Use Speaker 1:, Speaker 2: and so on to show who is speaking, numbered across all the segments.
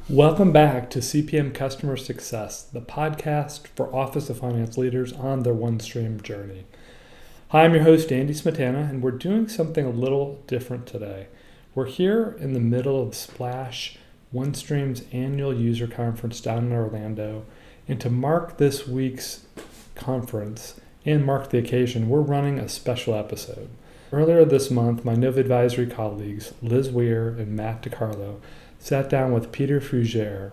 Speaker 1: Welcome back to CPM Customer Success, the podcast for Office of Finance leaders on their OneStream journey. Hi, I'm your host, Andy Smetana, and we're doing something a little different today. We're here in the middle of Splash, OneStream's annual user conference down in Orlando, and to mark this week's conference and mark the occasion, we're running a special episode. Earlier this month, my Nova Advisory colleagues, Liz Weir and Matt DeCarlo, sat down with Peter Fugere,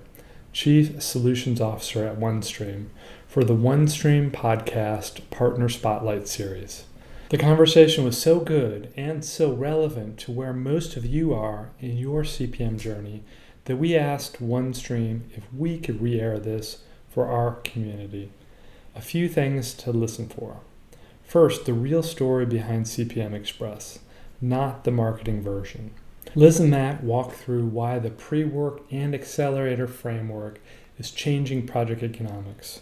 Speaker 1: Chief Solutions Officer at OneStream, for the OneStream podcast Partner Spotlight Series. The conversation was so good and so relevant to where most of you are in your CPM journey that we asked OneStream if we could re-air this for our community. A few things to listen for. First, the real story behind CPM Express, not the marketing version. Liz and Matt walk through why the pre-work and accelerator framework is changing project economics,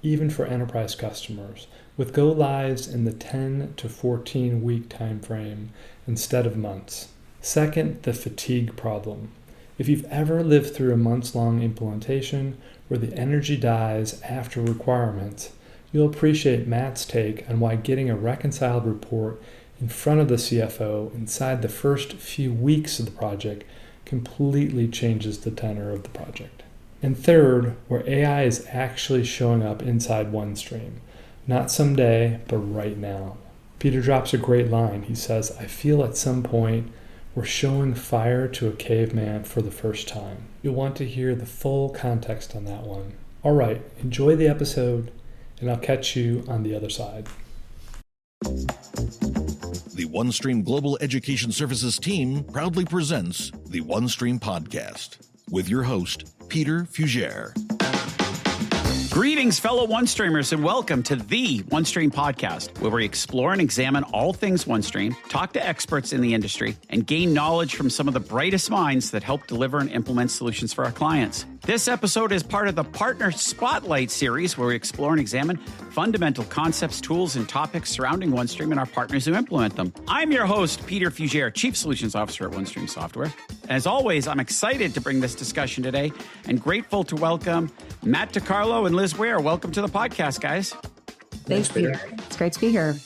Speaker 1: even for enterprise customers, with go-lives in the 10 to 14 week time frame instead of months. Second, the fatigue problem. If you've ever lived through a months-long implementation where the energy dies after requirements, you'll appreciate Matt's take on why getting a reconciled report in front of the CFO inside the first few weeks of the project completely changes the tenor of the project. And third, where AI is actually showing up inside OneStream, not someday, but right now. Peter drops a great line. He says, "I feel at some point we're showing fire to a caveman for the first time." You'll want to hear the full context on that one. All right, enjoy the episode, and I'll catch you on the other side.
Speaker 2: The OneStream Global Education Services team proudly presents the OneStream Podcast with your host, Peter Fugere.
Speaker 3: Greetings, fellow OneStreamers, and welcome to the OneStream Podcast, where we explore and examine all things OneStream, talk to experts in the industry, and gain knowledge from some of the brightest minds that help deliver and implement solutions for our clients. This episode is part of the Partner Spotlight series, where we explore and examine fundamental concepts, tools, and topics surrounding OneStream and our partners who implement them. I'm your host, Peter Fugere, Chief Solutions Officer at OneStream Software. As always, I'm excited to bring this discussion today and grateful to welcome Matt DeCarlo and Liz Weir. Welcome to the podcast, guys.
Speaker 4: Thanks, Peter. It's great to be here.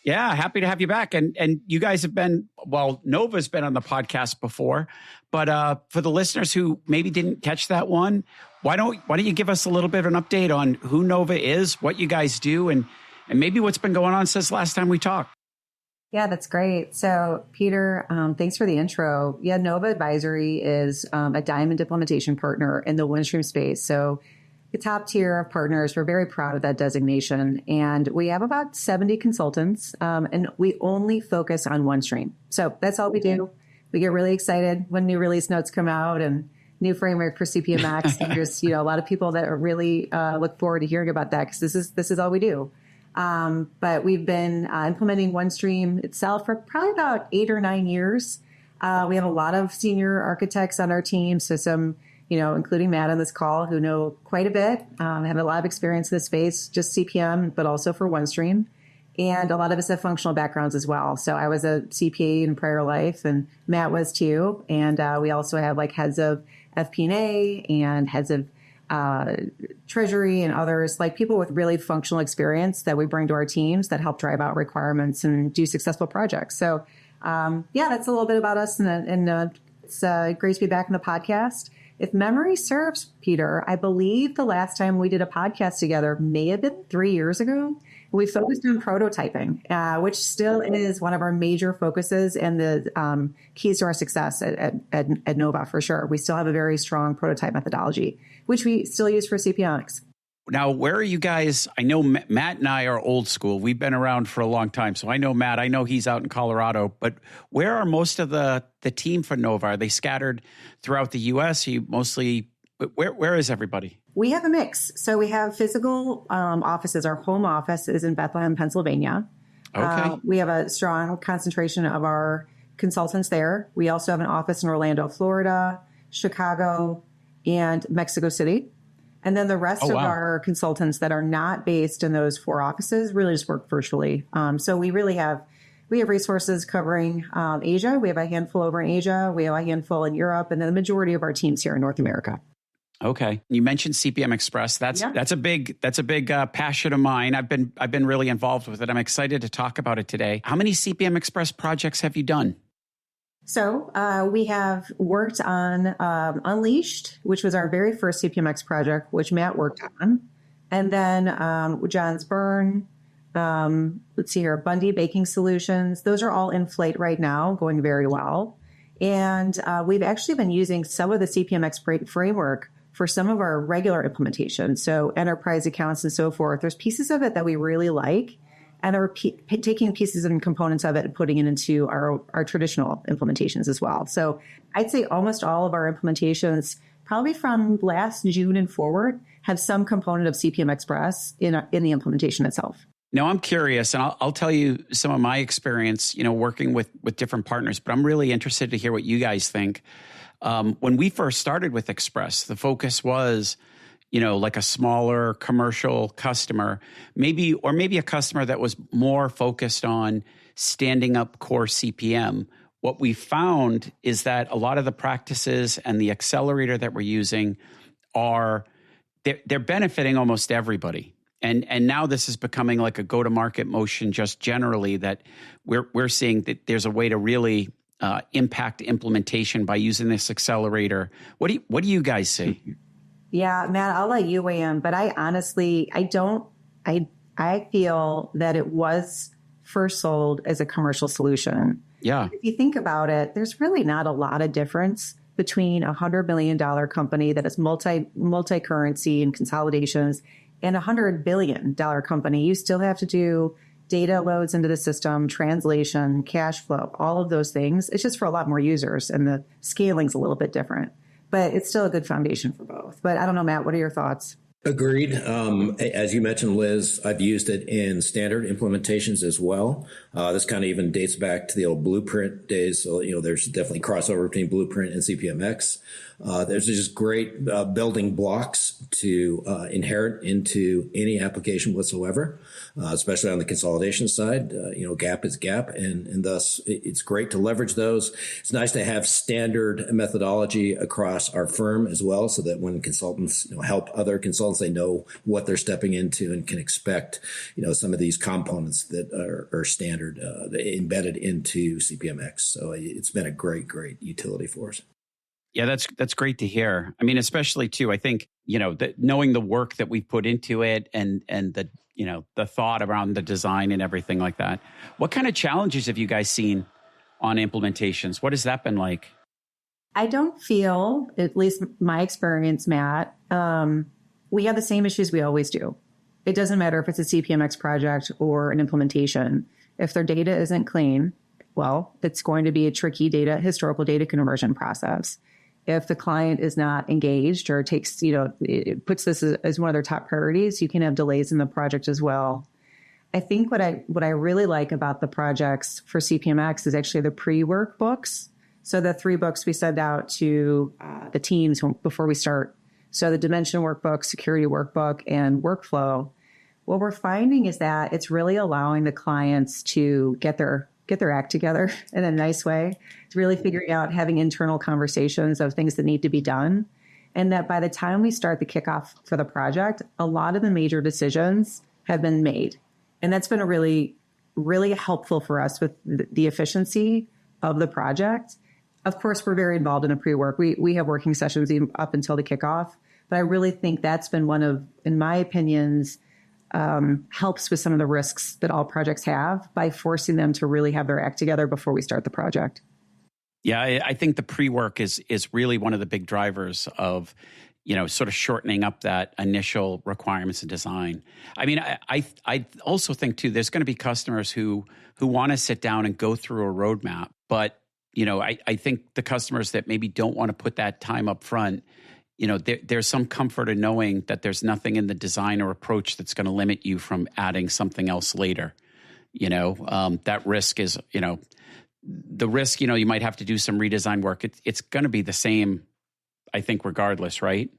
Speaker 3: Yeah, happy to have you back. And you guys have been, well, Nova's been on the podcast before, but for the listeners who maybe didn't catch that one, why don't you give us a little bit of an update on who Nova is, what you guys do, and maybe what's been going on since last time we talked?
Speaker 4: Yeah, that's great. So, Peter, thanks for the intro. Yeah, Nova Advisory is a diamond implementation partner in the OneStream space. So, the top tier of partners, we're very proud of that designation. And we have about 70 consultants, and we only focus on OneStream. So that's all we do. We get really excited when new release notes come out and new framework for CPMX. And there's a lot of people that are really look forward to hearing about that because this is all we do. But we've been implementing OneStream itself for probably about 8 or 9 years. We have a lot of senior architects on our team, so some including Matt on this call, who know quite a bit, have a lot of experience in this space, just CPM, but also for OneStream. And a lot of us have functional backgrounds as well. So I was a CPA in prior life, and Matt was too. And we also have heads of FP&A and heads of treasury and others, people with really functional experience that we bring to our teams that help drive out requirements and do successful projects. So that's a little bit about us. And it's great to be back in the podcast. If memory serves, Peter, I believe the last time we did a podcast together may have been 3 years ago. We focused on prototyping, which still is one of our major focuses and the keys to our success at Nova, for sure. We still have a very strong prototype methodology, which we still use for CPMX.
Speaker 3: Now, where are you guys? I know Matt and I are old school. We've been around for a long time. So I know Matt, I know he's out in Colorado, but where are most of the team for Nova? Are they scattered throughout the U.S.? Where is everybody?
Speaker 4: We have a mix. So we have physical offices. Our home office is in Bethlehem, Pennsylvania.
Speaker 3: Okay.
Speaker 4: We have a strong concentration of our consultants there. We also have an office in Orlando, Florida, Chicago, and Mexico City. And then the rest of our consultants that are not based in those 4 offices really just work virtually. So we really have we have resources covering Asia. We have a handful over in Asia. We have a handful in Europe, and then the majority of our teams here in North America.
Speaker 3: Okay, you mentioned CPM Express. That's a big passion of mine. I've been really involved with it. I'm excited to talk about it today. How many CPM Express projects have you done?
Speaker 4: So we have worked on Unleashed, which was our very first CPMX project, which Matt worked on, and then John's Burn. Let's see here, Bundy Baking Solutions. Those are all in flight right now, going very well. And we've actually been using some of the CPMX framework for some of our regular implementations. So enterprise accounts and so forth. There's pieces of it that we really like, and are taking pieces and components of it and putting it into our traditional implementations as well. So I'd say almost all of our implementations, probably from last June and forward, have some component of CPM Express in the implementation itself.
Speaker 3: Now, I'm curious, and I'll tell you some of my experience, working with different partners, but I'm really interested to hear what you guys think. When we first started with Express, the focus was, like a smaller commercial customer, maybe a customer that was more focused on standing up core CPM. What we found is that a lot of the practices and the accelerator that we're using they're benefiting almost everybody. And now this is becoming like a go-to-market motion just generally, that we're seeing that there's a way to really impact implementation by using this accelerator. What do you guys see?
Speaker 4: Yeah, Matt, I'll let you weigh in, but I honestly, I feel that it was first sold as a commercial solution.
Speaker 3: Yeah.
Speaker 4: If you think about it, there's really not a lot of difference between a $100 million company that is multi-currency and consolidations and a $100 billion company. You still have to do data loads into the system, translation, cash flow, all of those things. It's just for a lot more users, and the scaling's a little bit different. But it's still a good foundation for both. But I don't know, Matt, what are your thoughts?
Speaker 5: Agreed. As you mentioned, Liz, I've used it in standard implementations as well. This kind of even dates back to the old Blueprint days. So, there's definitely crossover between Blueprint and CPMX. There's just great building blocks to inherit into any application whatsoever, especially on the consolidation side. Gap is gap, and thus it's great to leverage those. It's nice to have standard methodology across our firm as well, so that when consultants help other consultants, they know what they're stepping into and can expect some of these components that are standard embedded into CPMX. So it's been a great utility for us.
Speaker 3: Yeah, that's great to hear. I mean, especially too, I think, knowing the work that we've put into it and the, the thought around the design and everything like that. What kind of challenges have you guys seen on implementations? What has that been like?
Speaker 4: I don't feel, at least my experience, Matt, we have the same issues we always do. It doesn't matter if it's a CPMX project or an implementation. If their data isn't clean, well, it's going to be a tricky historical data conversion process. If the client is not engaged or takes, it puts this as one of their top priorities, you can have delays in the project as well. I think what I really like about the projects for CPMX is actually the pre-workbooks. So the 3 books we send out to the teams before we start. So the dimension workbook, security workbook, and workflow. What we're finding is that it's really allowing the clients to get their act together in a nice way. It's really figuring out, having internal conversations of things that need to be done. And that by the time we start the kickoff for the project, a lot of the major decisions have been made. And that's been a really, really helpful for us with the efficiency of the project. Of course, we're very involved in the pre-work. We have working sessions even up until the kickoff. But I really think that's been one of, in my opinions, helps with some of the risks that all projects have by forcing them to really have their act together before we start the project.
Speaker 3: Yeah, I think the pre-work is really one of the big drivers of, sort of shortening up that initial requirements and design. I mean, I also think too, there's going to be customers who want to sit down and go through a roadmap, but I think the customers that maybe don't want to put that time up front, there's some comfort in knowing that there's nothing in the design or approach that's going to limit you from adding something else later. That risk is, the risk, you might have to do some redesign work. It's going to be the same, I think, regardless, right?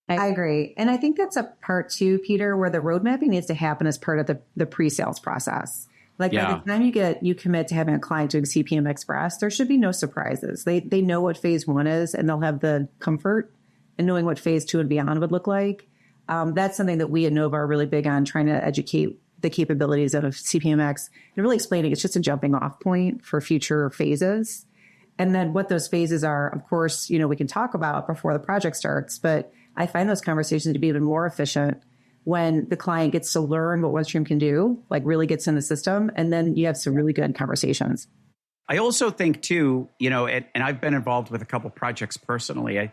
Speaker 4: I agree. And I think that's a part too, Peter, where the road mapping needs to happen as part of the pre-sales process. Like by the time you commit to having a client doing CPM Express, there should be no surprises. They know what phase 1 is, and they'll have the comfort in knowing what phase 2 and beyond would look like. That's something that we at Nova are really big on, trying to educate the capabilities of CPMX and really explaining it's just a jumping off point for future phases. And then what those phases are, of course, we can talk about before the project starts, but I find those conversations to be even more efficient when the client gets to learn what OneStream can do, like really gets in the system, and then you have some really good conversations.
Speaker 3: I also think too, and I've been involved with a couple projects personally.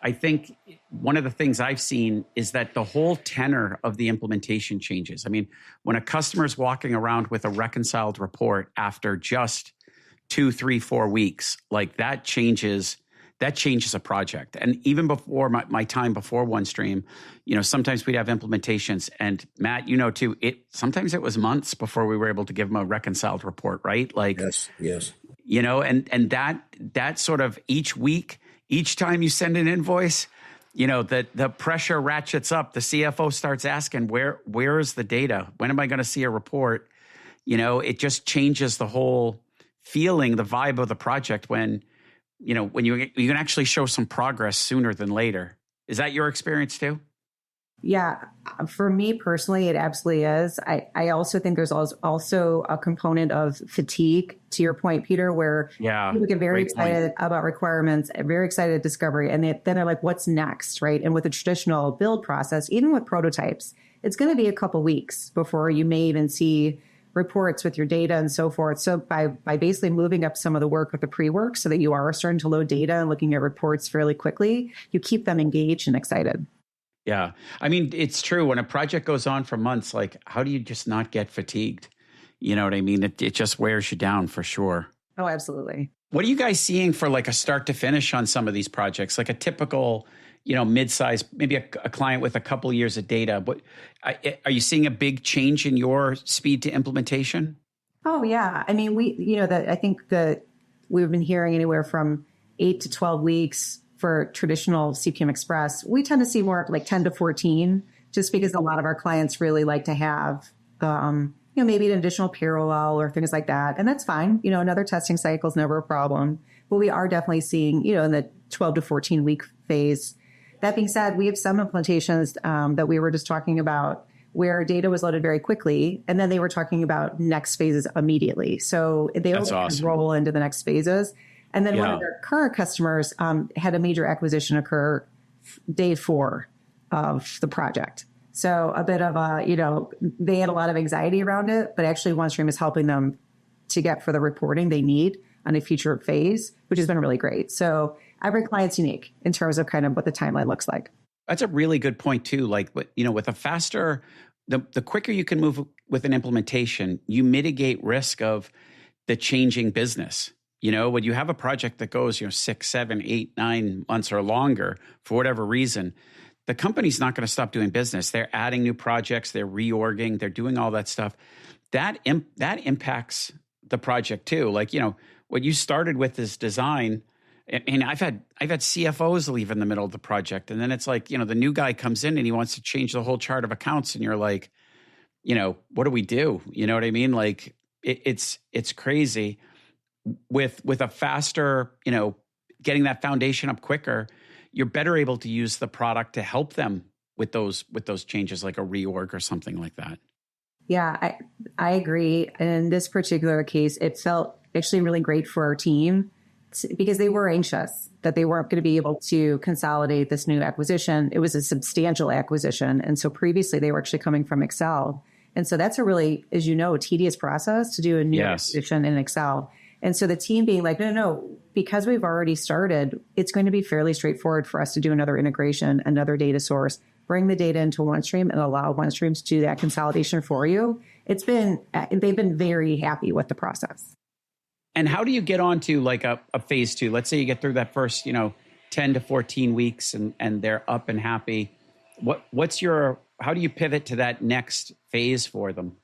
Speaker 3: I think one of the things I've seen is that the whole tenor of the implementation changes. I mean, when a customer's walking around with a reconciled report after just 2, 3, 4 weeks, like that changes a project. And even before my time before OneStream, sometimes we'd have implementations, and Matt, too, sometimes it was months before we were able to give them a reconciled report, right? Like,
Speaker 5: yes.
Speaker 3: And that sort of each week, each time you send an invoice, the pressure ratchets up. The CFO starts asking, where is the data? When am I going to see a report? It just changes the whole feeling, the vibe of the project when you can actually show some progress sooner than later. Is that your experience too?
Speaker 4: Yeah, for me personally, it absolutely is. I also think there's also a component of fatigue, to your point, Peter, where people get very excited about requirements, very excited at discovery, and then they're like, what's next, right? And with a traditional build process, even with prototypes, it's going to be a couple weeks before you may even see reports with your data and so forth. So by basically moving up some of the work with the pre-work so that you are starting to load data and looking at reports fairly quickly, you keep them engaged and excited.
Speaker 3: Yeah. I mean, it's true. When a project goes on for months, like, how do you just not get fatigued? You know what I mean? It just wears you down for sure.
Speaker 4: Oh, absolutely.
Speaker 3: What are you guys seeing for like a start to finish on some of these projects? Like a typical, mid-size, maybe a client with a couple of years of data. But are you seeing a big change in your speed to implementation?
Speaker 4: Oh, yeah. I mean, I think that we've been hearing anywhere from 8 to 12 weeks for traditional CPM Express. We tend to see more like 10 to 14, just because a lot of our clients really like to have, maybe an additional parallel or things like that. And that's fine. Another testing cycle is never a problem. But we are definitely seeing, in the 12 to 14 week phase. That being said, we have some implementations that we were just talking about where data was loaded very quickly, and then they were talking about next phases immediately. So they awesome. Roll into the next phases. And then one of their current customers had a major acquisition occur day 4 of the project. So a bit of they had a lot of anxiety around it, but actually OneStream is helping them to get for the reporting they need on a future phase, which has been really great. So every client's unique in terms of kind of what the timeline looks like.
Speaker 3: That's a really good point too. Like, with a faster, the quicker you can move with an implementation, you mitigate risk of the changing business. When you have a project that goes, 6, 7, 8, 9 months or longer, for whatever reason, the company's not going to stop doing business. They're adding new projects, they're reorging, they're doing all that stuff. That impacts the project too. Like, what you started with is design. And I've had CFOs leave in the middle of the project. And then it's like, the new guy comes in and he wants to change the whole chart of accounts. And you're like, what do we do? You know what I mean? Like it's crazy. With a faster, getting that foundation up quicker, you're better able to use the product to help them with those changes, like a reorg or something like that.
Speaker 4: Yeah, I agree. In this particular case, it felt actually really great for our team because they were anxious that they weren't going to be able to consolidate this new acquisition. It was a substantial acquisition. And so previously they were actually coming from Excel. And so that's a really, as you know, a tedious process to do a new acquisition in Excel. And so the team being like, no, because we've already started, it's going to be fairly straightforward for us to do another integration, another data source, bring the data into OneStream and allow OneStream to do that consolidation for you. They've been very happy with the process.
Speaker 3: And how do you get on to like a phase 2? Let's say you get through that first, 10 to 14 weeks and they're up and happy. How do you pivot to that next phase for them?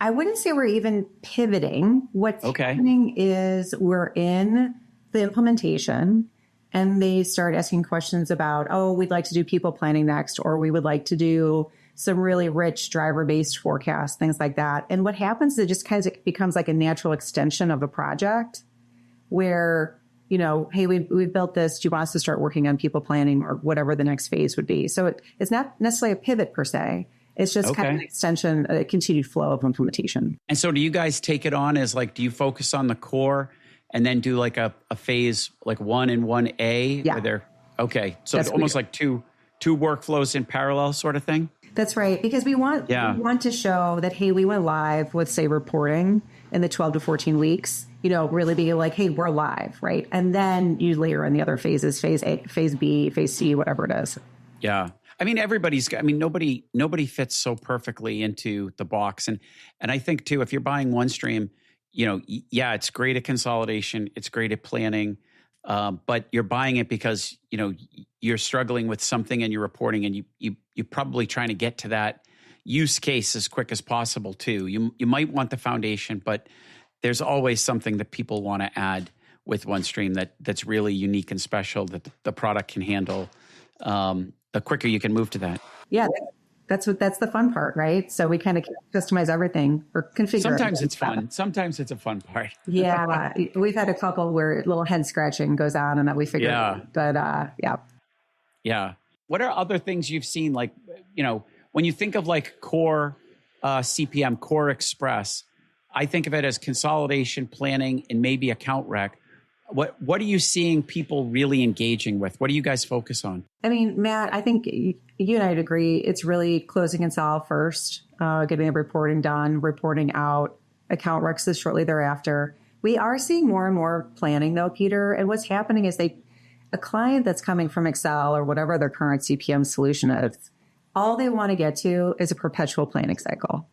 Speaker 4: I wouldn't say we're even pivoting. What's happening is we're in the implementation and they start asking questions about, we'd like to do people planning next, or we would like to do some really rich driver-based forecasts, things like that. And what happens is it just kind of becomes like a natural extension of a project where, hey, we've built this. Do you want us to start working on people planning or whatever the next phase would be? So it's not necessarily a pivot per se. It's just kind of an extension, a continued flow of implementation.
Speaker 3: And so do you guys take it on as like, do you focus on the core and then do like a phase like 1 and 1A?
Speaker 4: Yeah.
Speaker 3: So it's almost like two workflows in parallel sort of thing?
Speaker 4: That's right. Because we want to show that, hey, we went live with, say, reporting in the 12 to 14 weeks, really be like, hey, we're live, right? And then you layer in the other phases, phase A, phase B, phase C, whatever it is.
Speaker 3: Yeah. I mean, nobody fits so perfectly into the box. And I think too, if you're buying OneStream, it's great at consolidation. It's great at planning. But you're buying it because, you're struggling with something in your reporting and you're probably trying to get to that use case as quick as possible too. You might want the foundation, but there's always something that people want to add with OneStream that's really unique and special that the product can handle. The quicker you can move to that.
Speaker 4: Yeah, that's the fun part, right? So we kind of customize everything or configure.
Speaker 3: Sometimes it's fun. Sometimes it's a fun part.
Speaker 4: Yeah, we've had a couple where a little head scratching goes on and that we figure out. But
Speaker 3: Yeah. What are other things you've seen? Like, when you think of like core CPM, core Express, I think of it as consolidation, planning, and maybe account rec. What are you seeing people really engaging with? What do you guys focus on?
Speaker 4: I mean, Matt, I think you and I'd agree. It's really closing and solve first, getting the reporting done, reporting out, account recs is shortly thereafter. We are seeing more and more planning though, Peter. And what's happening is a client that's coming from Excel or whatever their current CPM solution is, all they want to get to is a perpetual planning cycle.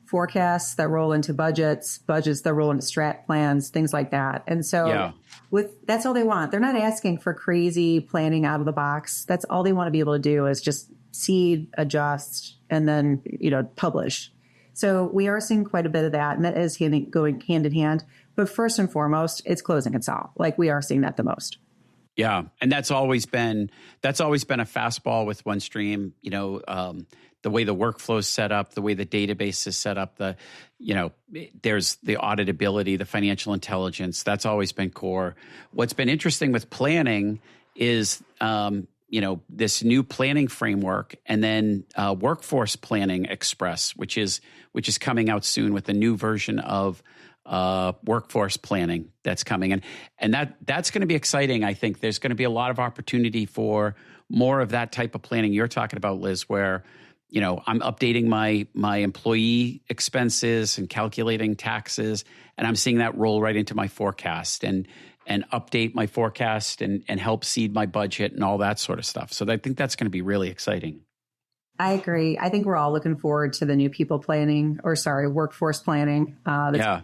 Speaker 4: Forecasts that roll into budgets that roll into strat plans, things like that. And so that's all they want. They're not asking for crazy planning out of the box. That's all they want to be able to do is just seed, adjust, and then, publish. So we are seeing quite a bit of that, and that is going hand in hand. But first and foremost, it's closing and solve. Like we are seeing that the most.
Speaker 3: Yeah, and that's always been a fastball with OneStream. The way the workflow is set up, the way the database is set up, there's the auditability, the financial intelligence. That's always been core. What's been interesting with planning is this new planning framework, and then Workforce Planning Express, which is coming out soon with a new version of workforce planning that's coming. And that's going to be exciting. I think there's going to be a lot of opportunity for more of that type of planning you're talking about, Liz, where, I'm updating my employee expenses and calculating taxes, and I'm seeing that roll right into my forecast and update my forecast and help seed my budget and all that sort of stuff. So I think that's going to be really exciting.
Speaker 4: I agree. I think we're all looking forward to the new workforce planning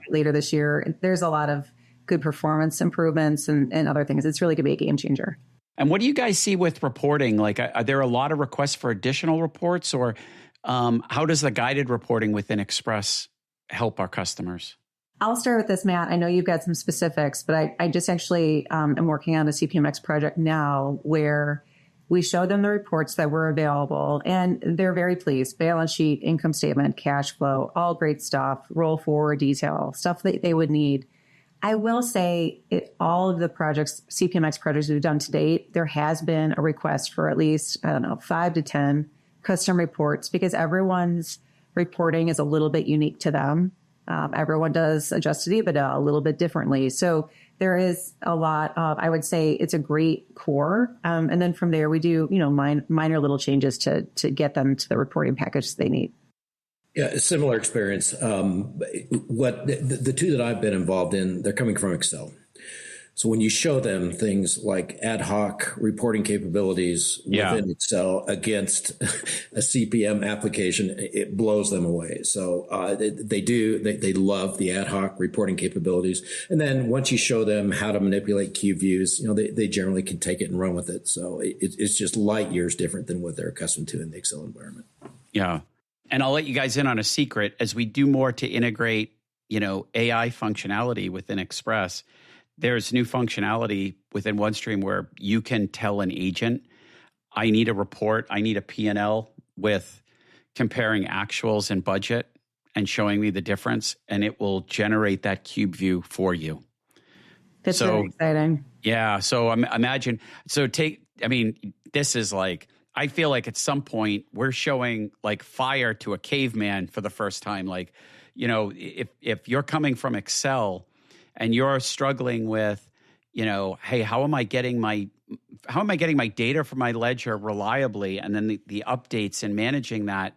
Speaker 4: later this year. There's a lot of good performance improvements and other things. It's really going to be a game changer.
Speaker 3: And what do you guys see with reporting? Like, are there a lot of requests for additional reports, or how does the guided reporting within Express help our customers?
Speaker 4: I'll start with this, Matt. I know you've got some specifics, but I just actually am working on a CPMX project now where we show them the reports that were available, and they're very pleased. Balance sheet, income statement, cash flow, all great stuff, roll forward detail, stuff that they would need. I will say all of the projects, CPMX projects we've done to date, there has been a request for at least, 5 to 10 custom reports because everyone's reporting is a little bit unique to them. Everyone does adjusted EBITDA a little bit differently. So there is a lot of, I would say it's a great core. And then from there, we do, minor little changes to get them to the reporting package they need.
Speaker 5: Yeah, a similar experience. What the two that I've been involved in, they're coming from Excel. So when you show them things like ad hoc reporting capabilities within Excel against a CPM application, it blows them away. So they love the ad hoc reporting capabilities. And then once you show them how to manipulate Q views, they generally can take it and run with it. So it's just light years different than what they're accustomed to in the Excel environment.
Speaker 3: Yeah. And I'll let you guys in on a secret as we do more to integrate, AI functionality within Express. There's new functionality within OneStream where you can tell an agent, I need a report, I need a P&L with, comparing actuals and budget and showing me the difference, and it will generate that cube view for you.
Speaker 4: That's really exciting.
Speaker 3: Yeah. So imagine, this is like, I feel like at some point we're showing like fire to a caveman for the first time. Like, if you're coming from Excel and you're struggling with, hey, how am I getting my data from my ledger reliably? And then the updates and managing that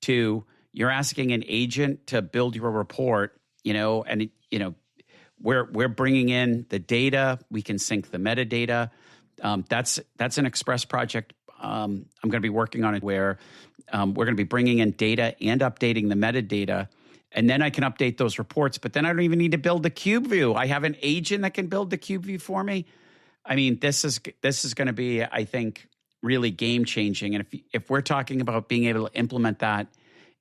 Speaker 3: to, you're asking an agent to build your report, we're bringing in the data. We can sync the metadata. That's an Express project I'm going to be working on it where we're going to be bringing in data and updating the metadata. And then I can update those reports, but then I don't even need to build the cube view. I have an agent that can build the cube view for me. I mean, this is going to be, I think, really game changing. And if we're talking about being able to implement that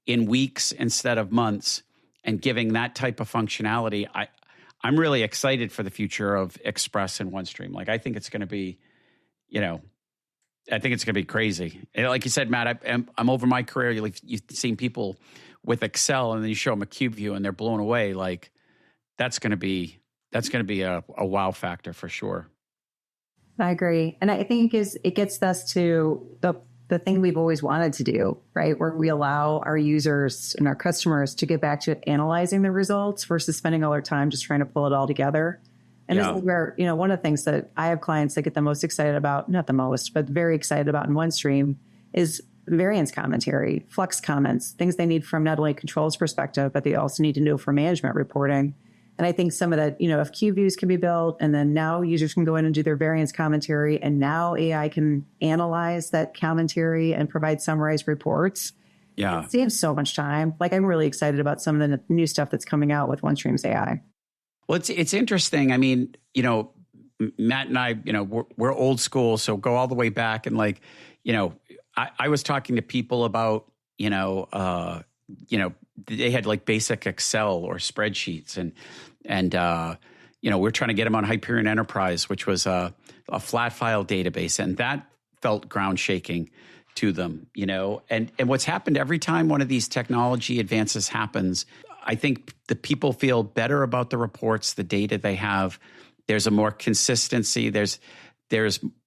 Speaker 3: in weeks instead of months and giving that type of functionality, I'm really excited for the future of Express and OneStream. Like, I think it's going to be, I think it's going to be crazy. And like you said, Matt, I'm over my career. You've seen people with Excel, and then you show them a cube view, and they're blown away. Like, that's going to be a wow factor for sure.
Speaker 4: I agree, and I think it gets us to the thing we've always wanted to do, right? Where we allow our users and our customers to get back to analyzing the results versus spending all our time just trying to pull it all together. And This is where, one of the things that I have clients that get the most excited about, not the most, but very excited about in OneStream is variance commentary, flux comments, things they need from not only a controls perspective, but they also need to know for management reporting. And I think some of that, if cube views can be built, and then now users can go in and do their variance commentary, and now AI can analyze that commentary and provide summarized reports.
Speaker 3: Yeah.
Speaker 4: It saves so much time. Like, I'm really excited about some of the new stuff that's coming out with OneStream's AI.
Speaker 3: Well, it's interesting. I mean, Matt and I, we're old school, so go all the way back. And I was talking to people about, they had like basic Excel or spreadsheets, and we're trying to get them on Hyperion Enterprise, which was a flat file database, and that felt ground shaking to them, and what's happened every time one of these technology advances happens, I think the people feel better about the reports, the data they have. There's a more consistency. There's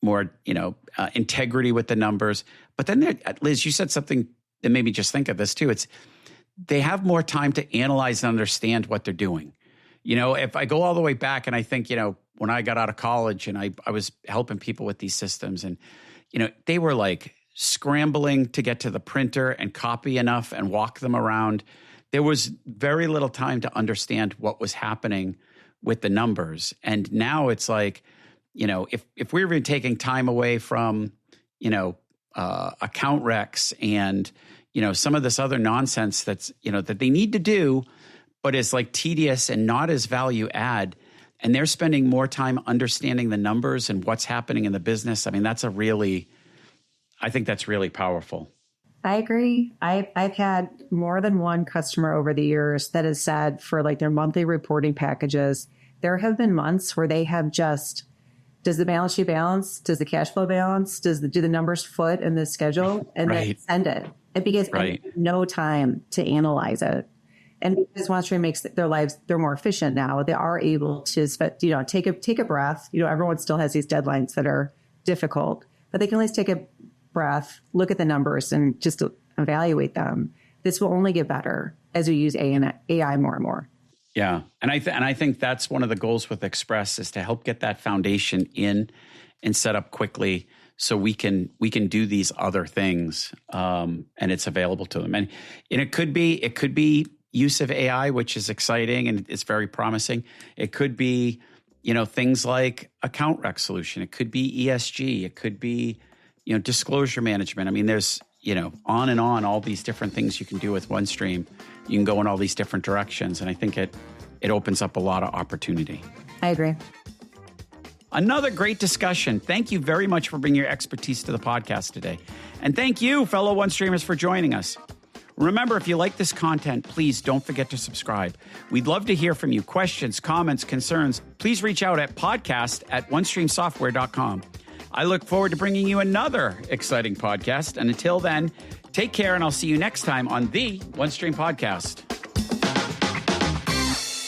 Speaker 3: more, integrity with the numbers. But then, Liz, you said something that made me just think of this too. They have more time to analyze and understand what they're doing. If I go all the way back and I think, when I got out of college and I was helping people with these systems, and, they were like scrambling to get to the printer and copy enough and walk them around. There was very little time to understand what was happening with the numbers. And now it's like, if we're even taking time away from, account recs and, some of this other nonsense that's, that they need to do, but is like tedious and not as value add. And they're spending more time understanding the numbers and what's happening in the business. I mean, I think that's really powerful.
Speaker 4: I agree. I've had more than one customer over the years that has said for like their monthly reporting packages, there have been months where they have just, does the balance sheet balance? Does the cash flow balance? Do the numbers foot in the schedule? And then send it. And because I have no time to analyze it. And because OneStream makes their lives, they're more efficient now. They are able to, take a breath. Everyone still has these deadlines that are difficult, but they can at least take a breath, look at the numbers, and just evaluate them. This will only get better as we use AI more and more.
Speaker 3: Yeah, and I think that's one of the goals with Express is to help get that foundation in and set up quickly, so we can do these other things, and it's available to them. And it could be use of AI, which is exciting and it's very promising. It could be things like account rec solution. It could be ESG. It could be disclosure management. I mean, there's, on and on, all these different things you can do with OneStream. You can go in all these different directions. And I think it opens up a lot of opportunity.
Speaker 4: I agree.
Speaker 3: Another great discussion. Thank you very much for bringing your expertise to the podcast today. And thank you, fellow OneStreamers, for joining us. Remember, if you like this content, please don't forget to subscribe. We'd love to hear from you. Questions, comments, concerns, please reach out at podcast@onestreamsoftware.com. I look forward to bringing you another exciting podcast. And until then, Take care, and I'll see you next time on the OneStream Podcast.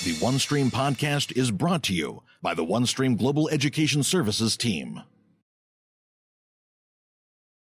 Speaker 2: The OneStream Podcast is brought to you by the OneStream Global Education Services team.